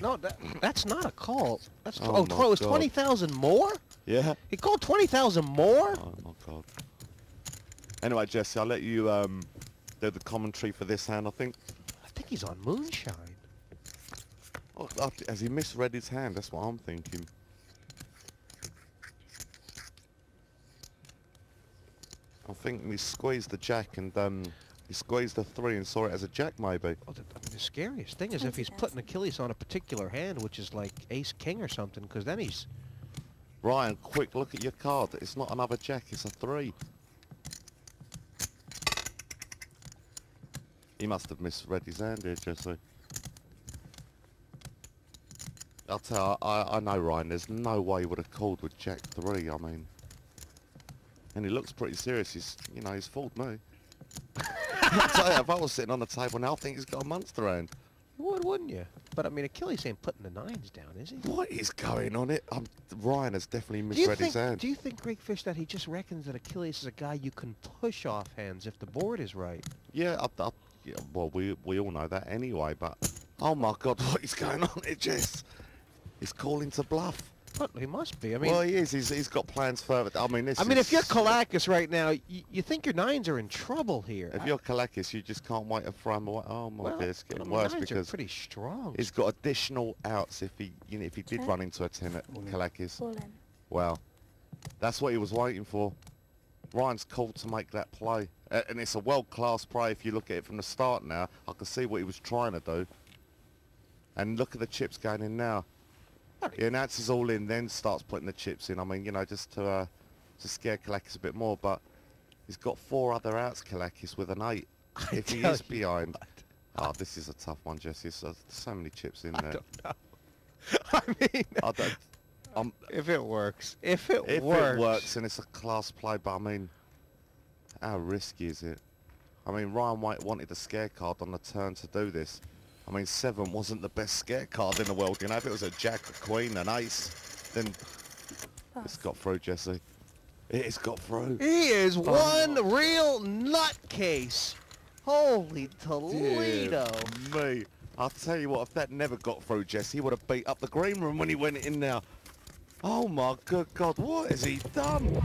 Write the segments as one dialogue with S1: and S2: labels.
S1: No, that's not a call. That's
S2: Oh my
S1: it was
S2: God.
S1: 20,000 more?
S2: Yeah.
S1: He called 20,000 more?
S2: Oh my God. Anyway, Jesse, I'll let you do the commentary for this hand, I think.
S1: I think he's on moonshine.
S2: Oh, has he misread his hand? That's what I'm thinking. I think he squeezed the jack and he squeezed the 3 and saw it as a jack, maybe.
S1: Well, the scariest thing is if he's putting Achilles on a particular hand, which is like ace-king or something, because then he's...
S2: Ryan, quick, look at your card. It's not another jack, it's a 3. He must have misread his hand here, Jesse. I'll tell you, I know Ryan, there's no way he would have called with jack 3, I mean. And he looks pretty serious, he's fooled me. I'll tell you, if I was sitting on the table now, I think he's got a monster hand.
S1: You would, wouldn't you? But I mean, Achilles ain't putting the 9s down, is he?
S2: What is going on it? Ryan has definitely misread his hand.
S1: Do you think, Greg Fish, that he just reckons that Achilles is a guy you can push off hands if the board is right?
S2: Yeah, yeah, well, we all know that anyway, but... Oh my God, what is going on here, Jess? He's calling to bluff.
S1: But he must be. I mean,
S2: well, he is. He's got plans further. I mean,
S1: if you're Kalakis right now, you think your 9s are in trouble here.
S2: If you're Kalakis, you just can't wait to throw him away. Oh my God, it's getting worse
S1: 9s
S2: because
S1: are pretty strong.
S2: he's got additional outs if he, if he did run into a 10 at Kalakis. Well, that's what he was waiting for. Ryan's called to make that play, and it's a world-class play. If you look at it from the start now, I can see what he was trying to do. And look at the chips going in now. He announces all in, then starts putting the chips in. I mean, just to scare Kalakis a bit more. But he's got 4 other outs, Kalakis, with an 8. If he is behind. Oh, this is a tough one, Jesse. So many chips in there.
S1: I don't know. I mean, if it works. If it works
S2: and it's a class play, but I mean, how risky is it? I mean, Ryan White wanted a scare card on the turn to do this. I mean, 7 wasn't the best scare card in the world, If it was a jack, a queen, an ace, then it's got through, Jesse. It's got through.
S1: He is one real nutcase. Holy Toledo.
S2: Dear me. I'll tell you what, if that never got through, Jesse, he would have beat up the green room when he went in there. Oh my good God, what has he done?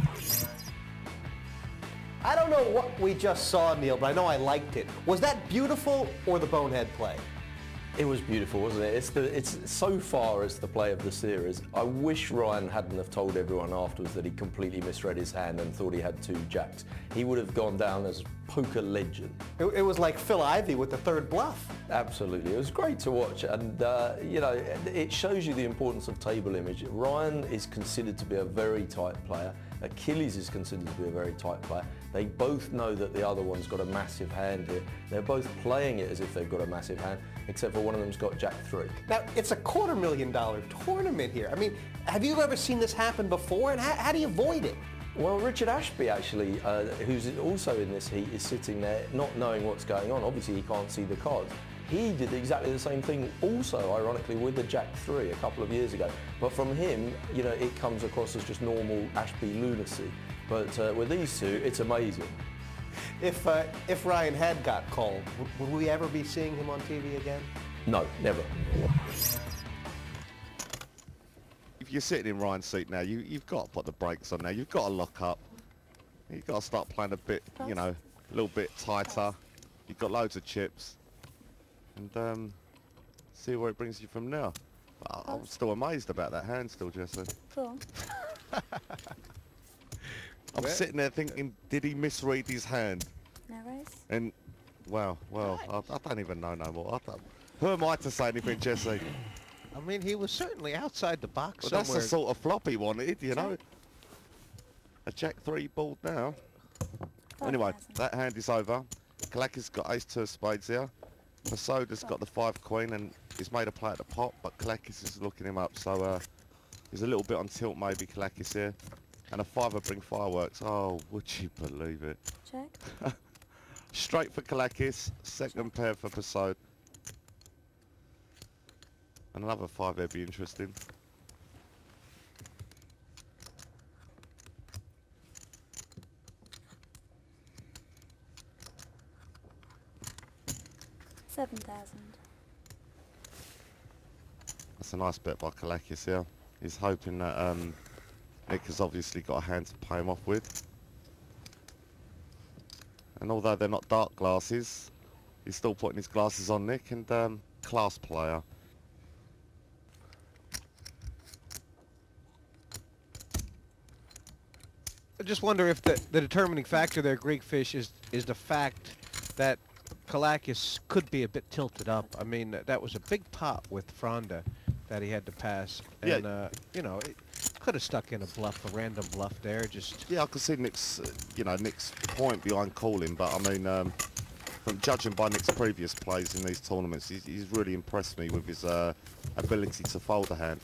S3: I don't know what we just saw, Neil, but I know I liked it. Was that beautiful or the bonehead play?
S4: It was beautiful, wasn't it? It's so far as the play of the series. I wish Ryan hadn't have told everyone afterwards that he completely misread his hand and thought he had 2 jacks. He would have gone down as poker legend.
S3: It was like Phil Ivey with the 3rd bluff.
S4: Absolutely. It was great to watch, and it shows you the importance of table image. Ryan is considered to be a very tight player. Achilles is considered to be a very tight player. They both know that the other one's got a massive hand here. They're both playing it as if they've got a massive hand, except for one of them's got jack 3.
S3: Now, it's a $250,000 tournament here. I mean, have you ever seen this happen before, and how do you avoid it?
S4: Well, Richard Ashby, actually, who's also in this heat, is sitting there not knowing what's going on. Obviously, he can't see the cards. He did exactly the same thing also, ironically, with the Jack 3 a couple of years ago. But from him, it comes across as just normal Ashby lunacy. But with these two, it's amazing.
S3: If Ryan had got called, would we ever be seeing him on TV again?
S4: No, never.
S2: If you're sitting in Ryan's seat now, you've got to put the brakes on now. You've got to lock up. You've got to start playing a bit, a little bit tighter. You've got loads of chips. And see where it brings you from now. I'm still amazed about that hand still, Jesse.
S5: Cool.
S2: I'm sitting there thinking, did he misread his hand?
S5: No worries.
S2: And, well, I don't even know no more. Who am I to say anything, Jesse?
S1: I mean, he was certainly outside the box
S2: Well,
S1: somewhere.
S2: that's the sort of flop he wanted, A Jack 3 board now. Anyway, that hand is over. Kalakis got ace-2 of spades here. Pasoda's got the 5 queen and he's made a play at the pot, but Kalakis is looking him up, so he's a little bit on tilt maybe, Kalakis here. And a 5 would bring fireworks. Oh, would you believe it?
S5: Check.
S2: Straight for Kalakis, second pair for Pasod. And another 5 there'd be interesting.
S5: $7,000.
S2: that's a nice bet by Kalakis here. He's hoping that Nick has obviously got a hand to pay him off with. And although they're not dark glasses, he's still putting his glasses on Nick, and class player.
S1: I just wonder if the determining factor there, Greekfish, is the fact that Kalakis could be a bit tilted up. I mean, that was a big pot with Fronda that he had to pass. And, you know, it could have stuck in a bluff, a random bluff there. Just
S2: Yeah, I can see Nick's, you know, Nick's point behind calling, but I mean, from judging by Nick's previous plays in these tournaments, he's really impressed me with his ability to fold a hand.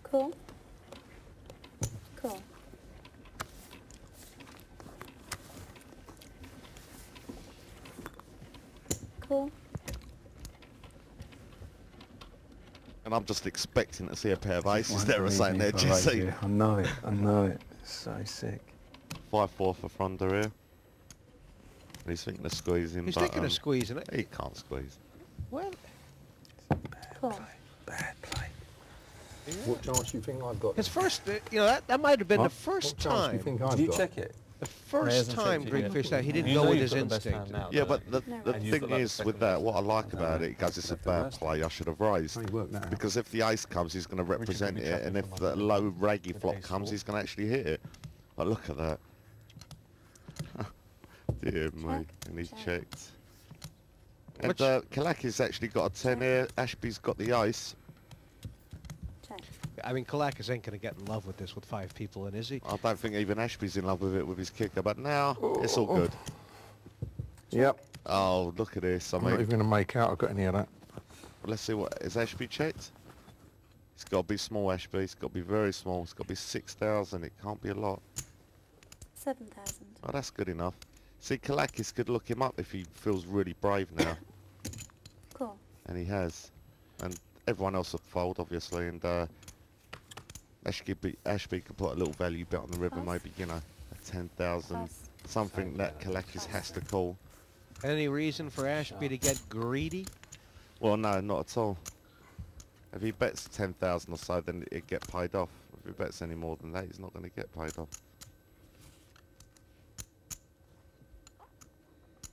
S5: Cool. Cool. Cool.
S2: And I'm just expecting to see a pair of aces there or something there, Jesse.
S6: I know it, I know it. It's so sick.
S2: 5-4 for Fronda here. And he's thinking of squeezing,
S1: he's
S2: but
S1: thinking of squeezing it.
S2: he can't squeeze.
S1: Well,
S5: Cool.
S6: Bad play.
S3: What chance do you think I've got?
S1: his first, you know, that might have been the
S3: What
S1: first
S3: chance do
S1: time.
S3: you think I've
S4: Did you
S3: got?
S4: check it?
S1: The first
S7: hasn't
S1: time
S7: checked it yet.
S1: Greekfish that he didn't
S7: You
S1: go
S7: know
S1: with
S7: you've
S1: his
S7: got the best hand
S1: instinct.
S7: now,
S2: Yeah,
S7: though.
S2: but the
S5: No,
S2: the
S5: And
S7: you've
S2: thing
S7: got like
S2: is
S7: the
S2: with
S7: second
S2: that, what I
S7: best.
S2: like about it, he goes, it's a bad
S7: Best.
S2: play, I should have raised.
S3: How you work that out?
S2: Because if the ace comes, he's going to represent
S7: be
S2: it,
S7: checking
S2: and if
S7: for
S2: the
S7: money.
S2: low raggy
S7: With
S2: flop
S7: ace
S2: comes,
S7: four.
S2: he's going to actually hit it. But look at that. Dear me,
S5: Check,
S2: and he's
S5: check.
S2: checked. And
S1: Which-
S2: Kalakis actually got a 10 here, Ashby's got the ace.
S5: Check.
S1: I mean, Kalakis ain't going to get in love with this with 5 people in, is he?
S2: I don't think even Ashby's in love with it with his kicker, but now it's all good.
S3: Yep.
S2: Oh, look at this. I
S3: I'm not
S2: mean,
S3: even going to make out I've got any of that.
S2: let's see what, is Ashby checked? It's got to be small, Ashby. It's got to be very small. It's got to be 6,000. It can't be a lot.
S5: 7,000.
S2: Oh, that's good enough. See, Kalakis could look him up if he feels really brave now.
S5: Cool.
S2: And he has. And everyone else will fold, obviously. And Ashby could put a little value bet on the river,
S5: Pass.
S2: maybe, you know, a 10,000.
S5: Pass.
S2: Something that Kalakis has to call.
S1: Any reason for Ashby to get greedy?
S2: Well, no, not at all. If he bets 10,000 or so, then it'd get paid off. If he bets any more than that, he's not going to get paid off.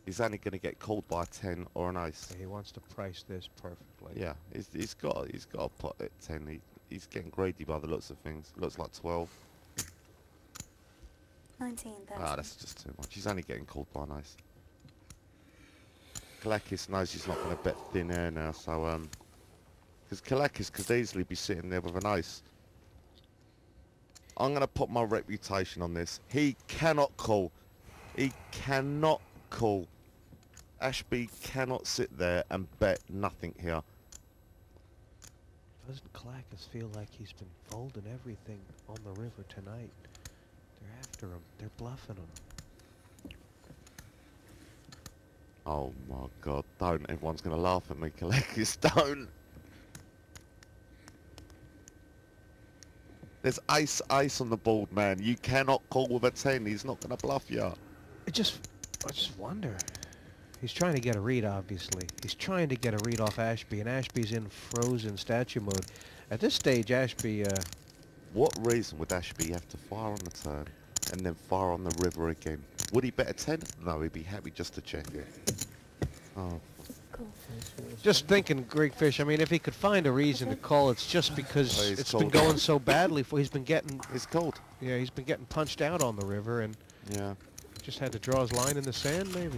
S2: He's only going to get called by a 10 or an ace.
S1: He wants to price this perfectly.
S2: Yeah, he's got to put it 10. He's getting greedy by the looks of things. Looks like 12.
S5: 19,000.
S2: Ah, that's just too much. He's only getting called by an ace. Kalakis knows he's not going to bet thin air now, so because Kalakis could easily be sitting there with an ace. I'm going to put my reputation on this. He cannot call. He cannot call. Ashby cannot sit there and bet nothing here.
S1: Doesn't Kalakis feel like he's been folding everything on the river tonight? They're after him. They're bluffing him.
S2: Oh my God, don't. Everyone's going to laugh at me, Kalakis, don't. There's ace on the board, man. You cannot call with a 10. He's not going to bluff you.
S1: I just wonder. He's trying to get a read, obviously. He's trying to get a read off Ashby, and Ashby's in frozen statue mode. At this stage, Ashby,
S2: What reason would Ashby have to fire on the turn and then fire on the river again? Would he bet a 10? No, he'd be happy just to check it. Oh,
S5: Cool.
S1: just thinking, Greekfish, I mean, if he could find a reason to call, it's just
S2: Oh,
S1: because
S2: he's
S1: it's
S2: called.
S1: been going so badly. He's been getting,
S2: he's cold.
S1: yeah, he's been getting punched out on the river, and
S2: Yeah.
S1: just had to draw his line in the sand, maybe.